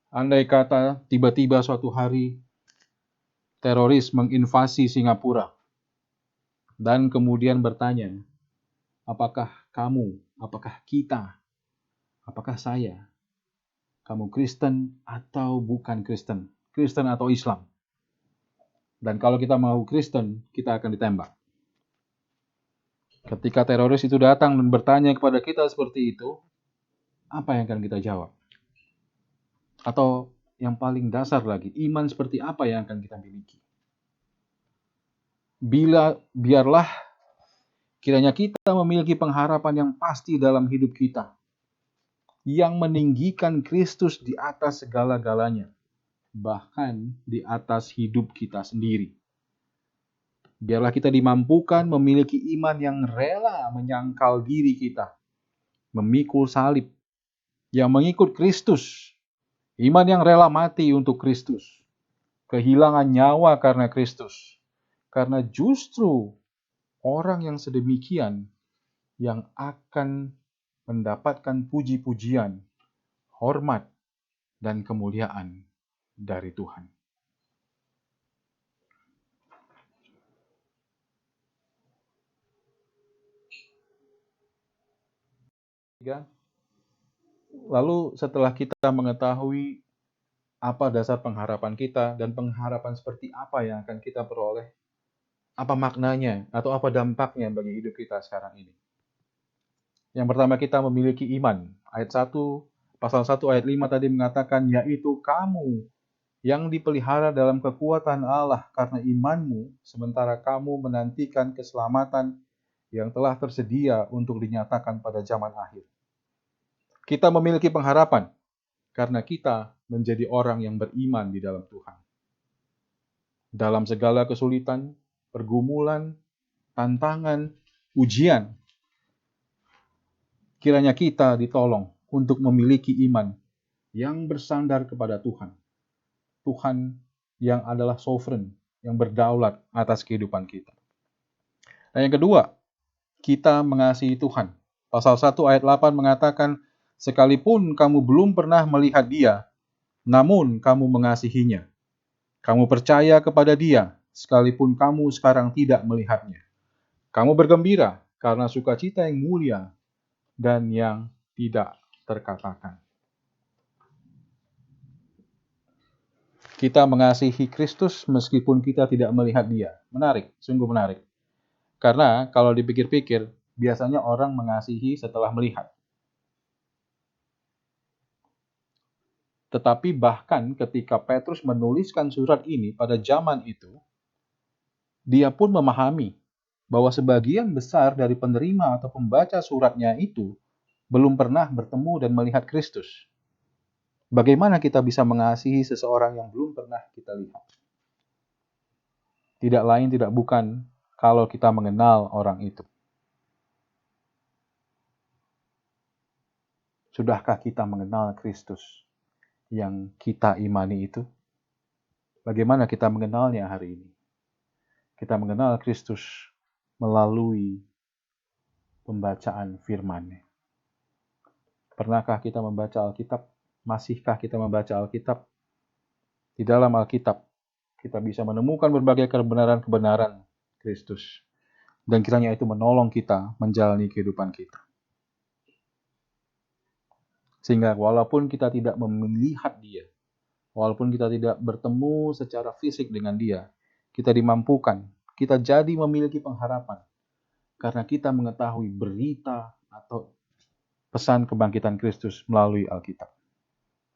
Andai kata tiba-tiba suatu hari teroris menginvasi Singapura dan kemudian bertanya, apakah kamu, apakah kita, apakah saya, kamu Kristen atau bukan Kristen, Kristen atau Islam? Dan kalau kita mau Kristen, kita akan ditembak. Ketika teroris itu datang dan bertanya kepada kita seperti itu, apa yang akan kita jawab? Atau yang paling dasar lagi, iman seperti apa yang akan kita miliki? Biarlah kiranya kita memiliki pengharapan yang pasti dalam hidup kita, yang meninggikan Kristus di atas segala-galanya, bahkan di atas hidup kita sendiri. Biarlah kita dimampukan memiliki iman yang rela menyangkal diri kita, memikul salib, yang mengikut Kristus, iman yang rela mati untuk Kristus, kehilangan nyawa karena Kristus. Karena justru orang yang sedemikian yang akan mendapatkan puji-pujian, hormat, dan kemuliaan dari Tuhan. Lalu setelah kita mengetahui apa dasar pengharapan kita dan pengharapan seperti apa yang akan kita peroleh, apa maknanya atau apa dampaknya bagi hidup kita sekarang ini. Yang pertama, kita memiliki iman. Ayat 1, pasal 1 ayat 5 tadi mengatakan, yaitu kamu yang dipelihara dalam kekuatan Allah karena imanmu, sementara kamu menantikan keselamatan yang telah tersedia untuk dinyatakan pada zaman akhir. Kita memiliki pengharapan karena kita menjadi orang yang beriman di dalam Tuhan. Dalam segala kesulitan, pergumulan, tantangan, ujian, kiranya kita ditolong untuk memiliki iman yang bersandar kepada Tuhan. Tuhan yang adalah sovereign, yang berdaulat atas kehidupan kita. Dan yang kedua, kita mengasihi Tuhan. Pasal 1 ayat 8 mengatakan, sekalipun kamu belum pernah melihat Dia, namun kamu mengasihinya. Kamu percaya kepada Dia, sekalipun kamu sekarang tidak melihatnya. Kamu bergembira karena sukacita yang mulia dan yang tidak terkatakan. Kita mengasihi Kristus meskipun kita tidak melihat Dia. Menarik, sungguh menarik. Karena kalau dipikir-pikir, biasanya orang mengasihi setelah melihat. Tetapi bahkan ketika Petrus menuliskan surat ini pada zaman itu, dia pun memahami bahwa sebagian besar dari penerima atau pembaca suratnya itu belum pernah bertemu dan melihat Kristus. Bagaimana kita bisa mengasihi seseorang yang belum pernah kita lihat? Tidak lain tidak bukan kalau kita mengenal orang itu. Sudahkah kita mengenal Kristus yang kita imani itu? Bagaimana kita mengenalnya hari ini? Kita mengenal Kristus melalui pembacaan firman-Nya. Pernahkah kita membaca Alkitab? Masihkah kita membaca Alkitab? Di dalam Alkitab, kita bisa menemukan berbagai kebenaran-kebenaran Kristus. Dan kiranya itu menolong kita menjalani kehidupan kita. Sehingga walaupun kita tidak melihat Dia, walaupun kita tidak bertemu secara fisik dengan Dia, kita dimampukan, kita jadi memiliki pengharapan. Karena kita mengetahui berita atau pesan kebangkitan Kristus melalui Alkitab.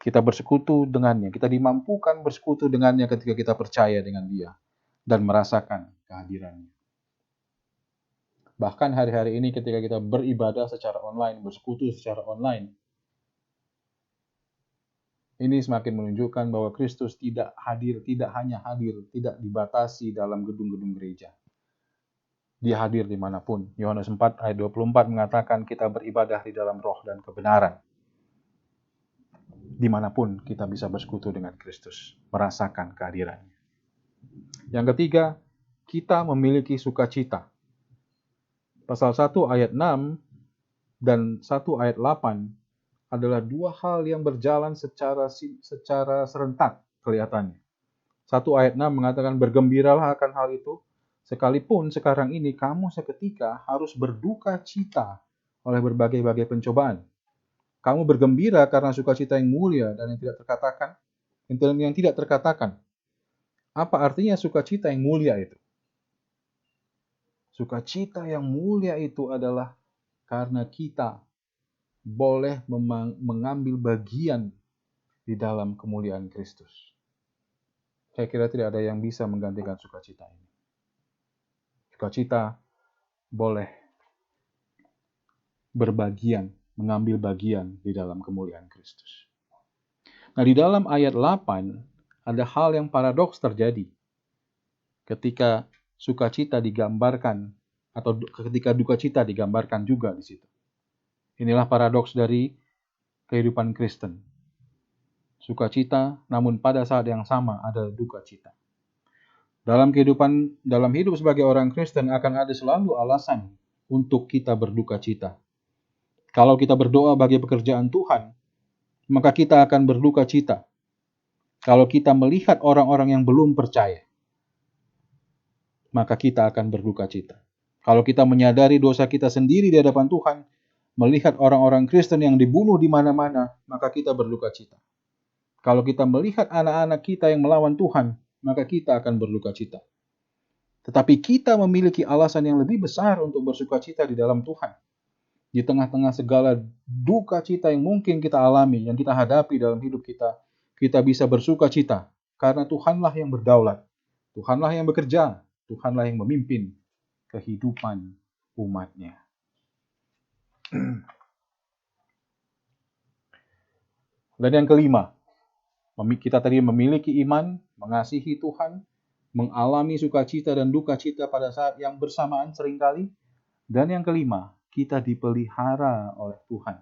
Kita bersekutu dengannya, kita dimampukan bersekutu dengannya ketika kita percaya dengan Dia dan merasakan kehadirannya. Bahkan hari-hari ini ketika kita beribadah secara online, bersekutu secara online, ini semakin menunjukkan bahwa Kristus tidak hadir, tidak hanya hadir, tidak dibatasi dalam gedung-gedung gereja. Dia hadir dimanapun. Yohanes 4 ayat 24 mengatakan kita beribadah di dalam roh dan kebenaran. Dimanapun kita bisa bersekutu dengan Kristus, merasakan kehadirannya. Yang ketiga, kita memiliki sukacita. Pasal 1 ayat 6 dan 1 ayat 8 adalah dua hal yang berjalan secara serentak kelihatannya. 1 ayat 6 mengatakan bergembiralah akan hal itu, sekalipun sekarang ini kamu seketika harus berduka cita oleh berbagai-bagai pencobaan. Kamu bergembira karena sukacita yang mulia dan yang tidak terkatakan. Apa artinya sukacita yang mulia itu? Sukacita yang mulia itu adalah karena kita boleh mengambil bagian di dalam kemuliaan Kristus. Saya kira tidak ada yang bisa menggantikan sukacita ini. Sukacita boleh berbagian, mengambil bagian di dalam kemuliaan Kristus. Nah, di dalam ayat 8 ada hal yang paradoks terjadi. Ketika sukacita digambarkan atau ketika duka cita digambarkan juga di situ. Inilah paradoks dari kehidupan Kristen. Sukacita, namun pada saat yang sama ada duka cita. Dalam hidup sebagai orang Kristen akan ada selalu alasan untuk kita berduka cita. Kalau kita berdoa bagi pekerjaan Tuhan, maka kita akan berduka cita. Kalau kita melihat orang-orang yang belum percaya, maka kita akan berduka cita. Kalau kita menyadari dosa kita sendiri di hadapan Tuhan, melihat orang-orang Kristen yang dibunuh di mana-mana, maka kita berduka cita. Kalau kita melihat anak-anak kita yang melawan Tuhan, maka kita akan berduka cita. Tetapi kita memiliki alasan yang lebih besar untuk bersuka cita di dalam Tuhan. Di tengah-tengah segala duka cita yang mungkin kita alami, yang kita hadapi dalam hidup kita, kita bisa bersuka cita Karena Tuhanlah yang berdaulat, Tuhanlah yang bekerja, Tuhanlah yang memimpin kehidupan umat-Nya. Dan yang kelima, kita tadi memiliki iman, mengasihi Tuhan, mengalami sukacita dan duka cita pada saat yang bersamaan seringkali. Dan yang kelima, kita dipelihara oleh Tuhan.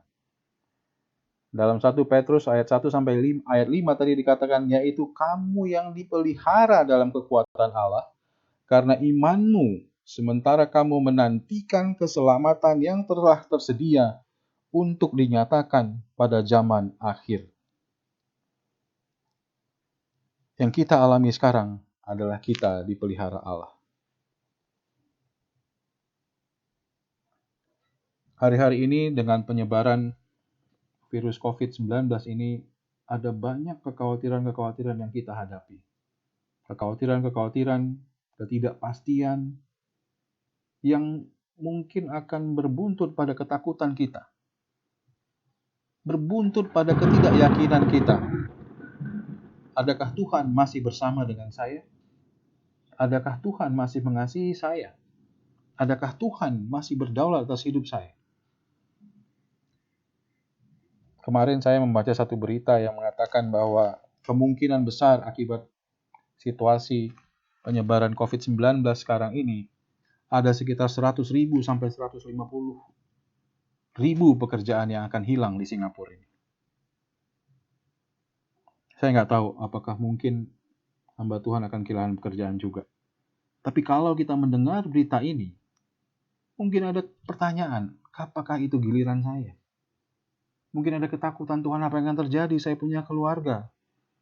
Dalam 1 Petrus ayat 1 sampai ayat 5 tadi dikatakan, yaitu kamu yang dipelihara dalam kekuatan Allah, karena imanmu, sementara kamu menantikan keselamatan yang telah tersedia untuk dinyatakan pada zaman akhir. Yang kita alami sekarang adalah kita dipelihara Allah. Hari-hari ini dengan penyebaran virus COVID-19 ini, ada banyak kekhawatiran-kekhawatiran yang kita hadapi. Kekhawatiran-kekhawatiran, ketidakpastian yang mungkin akan berbuntut pada ketakutan kita. Berbuntut pada ketidakyakinan kita. Adakah Tuhan masih bersama dengan saya? Adakah Tuhan masih mengasihi saya? Adakah Tuhan masih berdaulat atas hidup saya? Kemarin saya membaca satu berita yang mengatakan bahwa kemungkinan besar akibat situasi penyebaran COVID-19 sekarang ini, ada sekitar 100.000 sampai 150.000 pekerjaan yang akan hilang di Singapura ini. Saya nggak tahu apakah mungkin hamba Tuhan akan kehilangan pekerjaan juga. Tapi kalau kita mendengar berita ini, mungkin ada pertanyaan, apakah itu giliran saya? Mungkin ada ketakutan, Tuhan apa yang akan terjadi? Saya punya keluarga,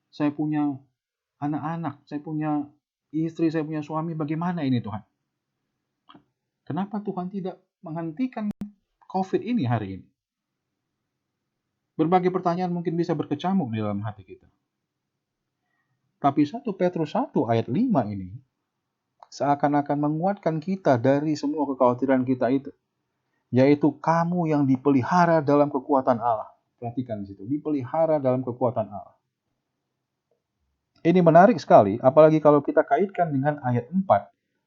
saya punya anak-anak, saya punya istri, saya punya suami, bagaimana ini Tuhan? Kenapa Tuhan tidak menghentikan COVID ini hari ini? Berbagai pertanyaan mungkin bisa berkecamuk di dalam hati kita. Tapi 1 Petrus 1 ayat 5 ini seakan-akan menguatkan kita dari semua kekhawatiran kita itu. Yaitu kamu yang dipelihara dalam kekuatan Allah. Perhatikan di situ, dipelihara dalam kekuatan Allah. Ini menarik sekali, apalagi kalau kita kaitkan dengan ayat 4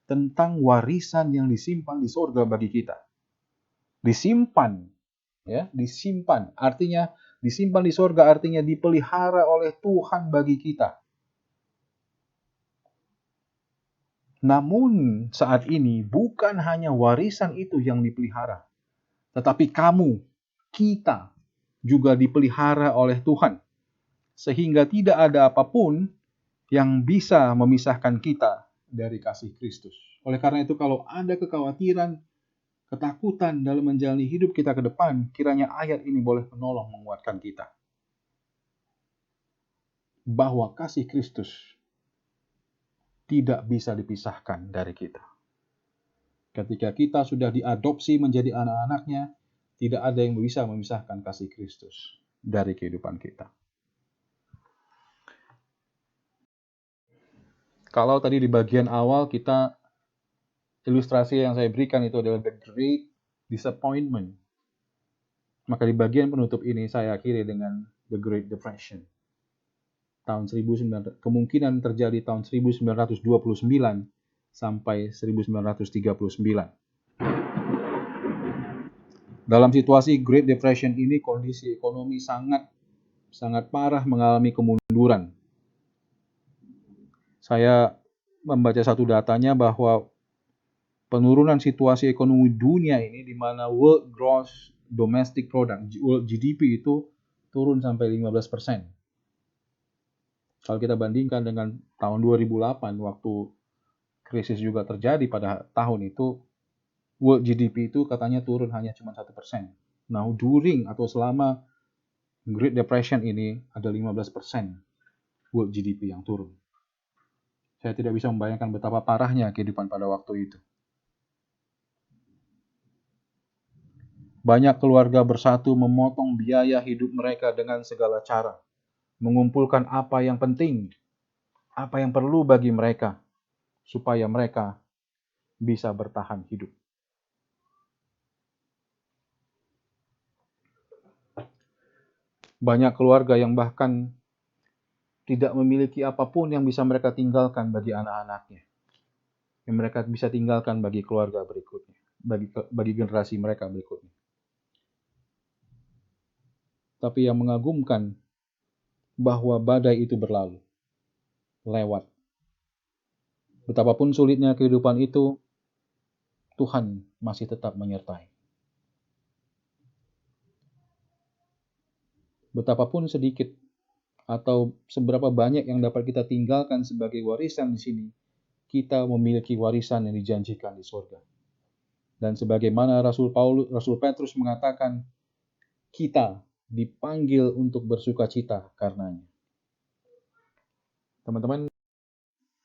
tentang warisan yang disimpan di surga bagi kita. Disimpan, ya, disimpan. Artinya disimpan di surga artinya dipelihara oleh Tuhan bagi kita. Namun saat ini bukan hanya warisan itu yang dipelihara, tetapi kamu, kita juga dipelihara oleh Tuhan. Sehingga tidak ada apapun yang bisa memisahkan kita dari kasih Kristus. Oleh karena itu kalau ada kekhawatiran, ketakutan dalam menjalani hidup kita ke depan, kiranya ayat ini boleh menolong menguatkan kita. Bahwa kasih Kristus tidak bisa dipisahkan dari kita. Ketika kita sudah diadopsi menjadi anak-anaknya, tidak ada yang bisa memisahkan kasih Kristus dari kehidupan kita. Kalau tadi di bagian awal kita, ilustrasi yang saya berikan itu adalah the great disappointment. Maka di bagian penutup ini saya akhiri dengan the Great Depression. Kemungkinan terjadi tahun 1929 sampai 1939. Dalam situasi Great Depression ini, kondisi ekonomi sangat parah, mengalami kemunduran. Saya membaca satu datanya bahwa penurunan situasi ekonomi dunia ini, di mana World Gross Domestic Product, World GDP itu turun sampai 15%. Kalau kita bandingkan dengan tahun 2008, waktu krisis juga terjadi pada tahun itu, World GDP itu katanya turun hanya cuma 1%. Nah, during atau selama Great Depression ini ada 15% World GDP yang turun. Saya tidak bisa membayangkan betapa parahnya kehidupan pada waktu itu. Banyak keluarga bersatu memotong biaya hidup mereka dengan segala cara. Mengumpulkan apa yang penting, apa yang perlu bagi mereka, supaya mereka bisa bertahan hidup. Banyak keluarga yang bahkan tidak memiliki apapun yang bisa mereka tinggalkan bagi anak-anaknya, yang mereka bisa tinggalkan bagi keluarga berikutnya, bagi generasi mereka berikutnya. Tapi yang mengagumkan bahwa badai itu berlalu, lewat. Betapapun sulitnya kehidupan itu, Tuhan masih tetap menyertai. Betapapun sedikit atau seberapa banyak yang dapat kita tinggalkan sebagai warisan di sini, kita memiliki warisan yang dijanjikan di surga. Dan sebagaimana Rasul Petrus mengatakan, kita dipanggil untuk bersukacita karenanya. Teman-teman,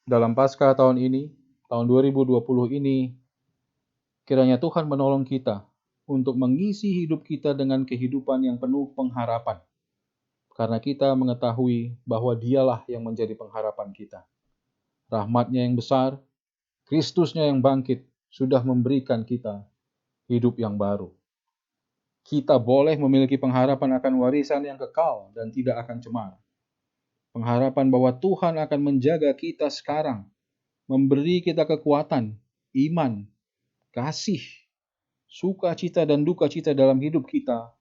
dalam Paskah tahun ini, tahun 2020 ini, kiranya Tuhan menolong kita untuk mengisi hidup kita dengan kehidupan yang penuh pengharapan. Karena kita mengetahui bahwa Dialah yang menjadi pengharapan kita. Rahmat-Nya yang besar, Kristus-Nya yang bangkit, sudah memberikan kita hidup yang baru. Kita boleh memiliki pengharapan akan warisan yang kekal dan tidak akan cemar. Pengharapan bahwa Tuhan akan menjaga kita sekarang, memberi kita kekuatan, iman, kasih, sukacita dan duka cita dalam hidup kita,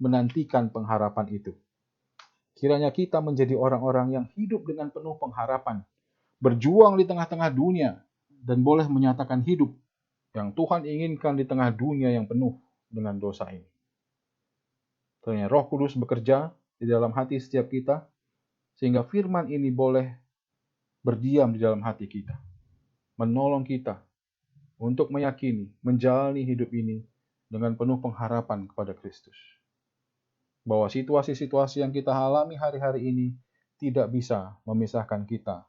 menantikan pengharapan itu. Kiranya kita menjadi orang-orang yang hidup dengan penuh pengharapan, berjuang di tengah-tengah dunia, dan boleh menyatakan hidup yang Tuhan inginkan di tengah dunia yang penuh dengan dosa ini. Kiranya Roh Kudus bekerja di dalam hati setiap kita, sehingga firman ini boleh berdiam di dalam hati kita, menolong kita untuk meyakini, menjalani hidup ini dengan penuh pengharapan kepada Kristus. Bahwa situasi-situasi yang kita alami hari-hari ini tidak bisa memisahkan kita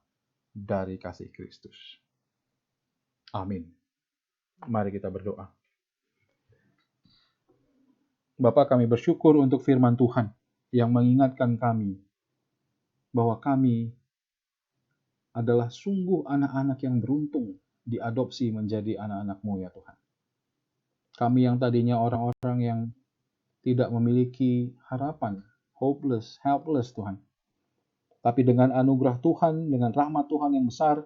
dari kasih Kristus. Amin. Mari kita berdoa. Bapa, kami bersyukur untuk firman Tuhan yang mengingatkan kami bahwa kami adalah sungguh anak-anak yang beruntung diadopsi menjadi anak-anak-Mu ya Tuhan. Kami yang tadinya orang-orang yang tidak memiliki harapan, hopeless, helpless Tuhan. Tapi dengan anugerah Tuhan, dengan rahmat Tuhan yang besar,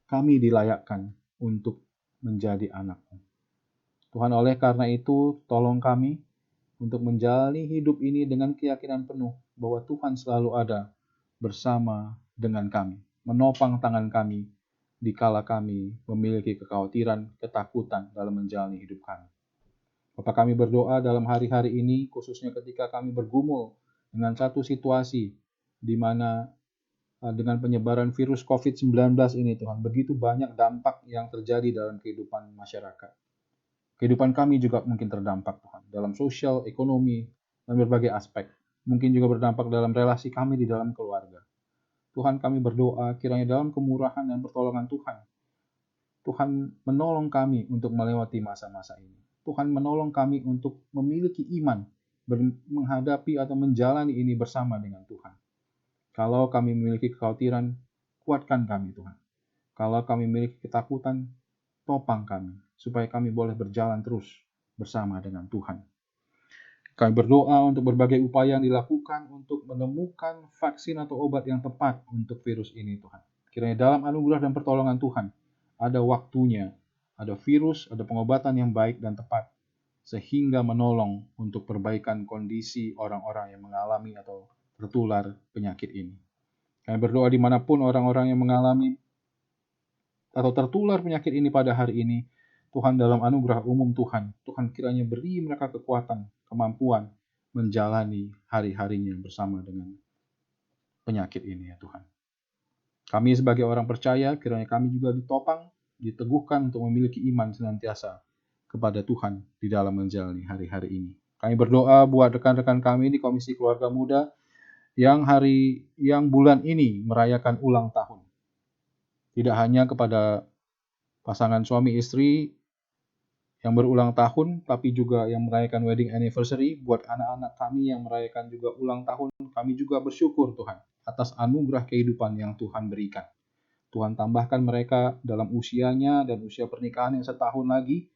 kami dilayakkan untuk menjadi anak-Mu. Tuhan, oleh karena itu, tolong kami untuk menjalani hidup ini dengan keyakinan penuh bahwa Tuhan selalu ada bersama dengan kami, menopang tangan kami dikala kami memiliki kekhawatiran, ketakutan dalam menjalani hidup kami. Bapak, kami berdoa dalam hari-hari ini, khususnya ketika kami bergumul dengan satu situasi di mana dengan penyebaran virus COVID-19 ini, Tuhan, begitu banyak dampak yang terjadi dalam kehidupan masyarakat. Kehidupan kami juga mungkin terdampak, Tuhan, dalam sosial, ekonomi, dan berbagai aspek. Mungkin juga berdampak dalam relasi kami di dalam keluarga. Tuhan, kami berdoa kiranya dalam kemurahan dan pertolongan Tuhan, Tuhan menolong kami untuk melewati masa-masa ini. Tuhan menolong kami untuk memiliki iman, menghadapi atau menjalani ini bersama dengan Tuhan. Kalau kami memiliki kekhawatiran, kuatkan kami Tuhan. Kalau kami memiliki ketakutan, topang kami, supaya kami boleh berjalan terus bersama dengan Tuhan. Kami berdoa untuk berbagai upaya yang dilakukan untuk menemukan vaksin atau obat yang tepat untuk virus ini Tuhan. Kiranya dalam anugerah dan pertolongan Tuhan, ada waktunya, ada virus, ada pengobatan yang baik dan tepat, sehingga menolong untuk perbaikan kondisi orang-orang yang mengalami atau tertular penyakit ini. Kami berdoa dimanapun orang-orang yang mengalami atau tertular penyakit ini pada hari ini, Tuhan dalam anugerah umum Tuhan kiranya beri mereka kekuatan, kemampuan menjalani hari-harinya bersama dengan penyakit ini ya Tuhan. Kami sebagai orang percaya, kiranya kami juga ditopang, diteguhkan untuk memiliki iman senantiasa kepada Tuhan di dalam menjalani hari-hari ini. Kami berdoa buat rekan-rekan kami di Komisi Keluarga Muda yang bulan ini merayakan ulang tahun. Tidak hanya kepada pasangan suami istri yang berulang tahun, tapi juga yang merayakan wedding anniversary, buat anak-anak kami yang merayakan juga ulang tahun, kami juga bersyukur Tuhan atas anugerah kehidupan yang Tuhan berikan. Tuhan tambahkan mereka dalam usianya dan usia pernikahan yang setahun lagi.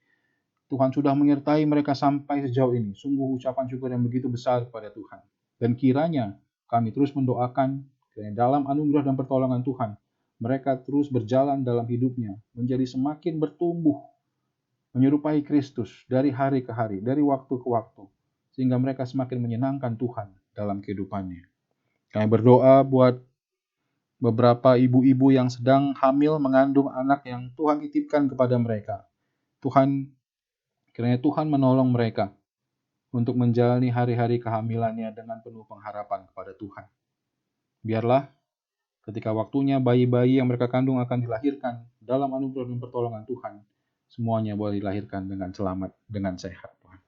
Tuhan sudah menyertai mereka sampai sejauh ini. Sungguh ucapan syukur yang begitu besar kepada Tuhan. Dan kiranya kami terus mendoakan, Kiranya dalam anugerah dan pertolongan Tuhan, mereka terus berjalan dalam hidupnya, menjadi semakin bertumbuh, menyerupai Kristus dari hari ke hari, dari waktu ke waktu, sehingga mereka semakin menyenangkan Tuhan dalam kehidupannya. Kami berdoa buat beberapa ibu-ibu yang sedang hamil mengandung anak yang Tuhan titipkan kepada mereka. Kiranya Tuhan menolong mereka untuk menjalani hari-hari kehamilannya dengan penuh pengharapan kepada Tuhan. Biarlah ketika waktunya bayi-bayi yang mereka kandung akan dilahirkan, dalam anugerah dan pertolongan Tuhan, semuanya boleh dilahirkan dengan selamat, dengan sehat, Tuhan.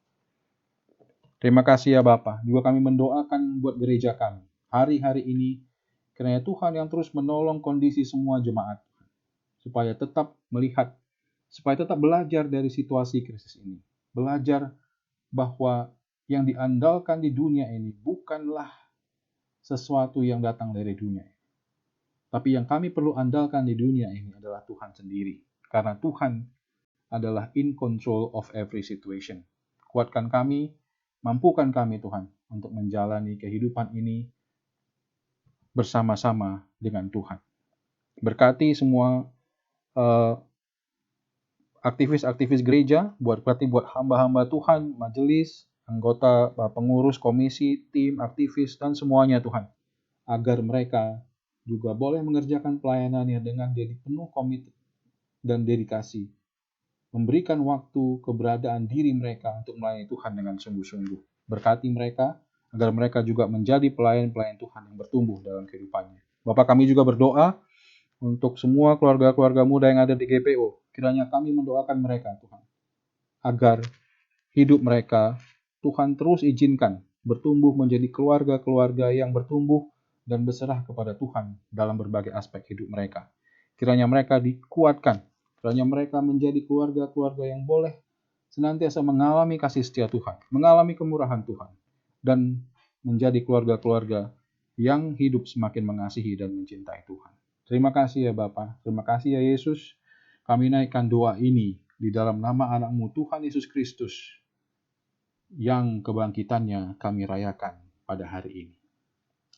Terima kasih ya Bapa. Juga kami mendoakan buat gereja kami. Hari-hari ini, kiranya Tuhan yang terus menolong kondisi semua jemaat, supaya tetap melihat, supaya tetap belajar dari situasi krisis ini. Belajar bahwa yang diandalkan di dunia ini bukanlah sesuatu yang datang dari dunia. Tapi yang kami perlu andalkan di dunia ini adalah Tuhan sendiri. Karena Tuhan adalah in control of every situation. Kuatkan kami, mampukan kami Tuhan untuk menjalani kehidupan ini bersama-sama dengan Tuhan. Berkati semua aktivis-aktivis gereja, berarti buat hamba-hamba Tuhan, majelis, anggota, pengurus, komisi, tim, aktivis, dan semuanya Tuhan. Agar mereka juga boleh mengerjakan pelayanannya dengan penuh komit dan dedikasi. Memberikan waktu, keberadaan diri mereka untuk melayani Tuhan dengan sungguh-sungguh. Berkati mereka, agar mereka juga menjadi pelayan-pelayan Tuhan yang bertumbuh dalam kehidupannya. Bapak, kami juga berdoa untuk semua keluarga-keluarga muda yang ada di GPO. Kiranya kami mendoakan mereka, Tuhan, agar hidup mereka Tuhan terus izinkan bertumbuh menjadi keluarga-keluarga yang bertumbuh dan berserah kepada Tuhan dalam berbagai aspek hidup mereka. Kiranya mereka dikuatkan, kiranya mereka menjadi keluarga-keluarga yang boleh senantiasa mengalami kasih setia Tuhan, mengalami kemurahan Tuhan, dan menjadi keluarga-keluarga yang hidup semakin mengasihi dan mencintai Tuhan. Terima kasih ya Bapa, terima kasih ya Yesus. Kami naikkan doa ini di dalam nama anak-Mu Tuhan Yesus Kristus, yang kebangkitannya kami rayakan pada hari ini.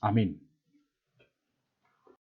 Amin.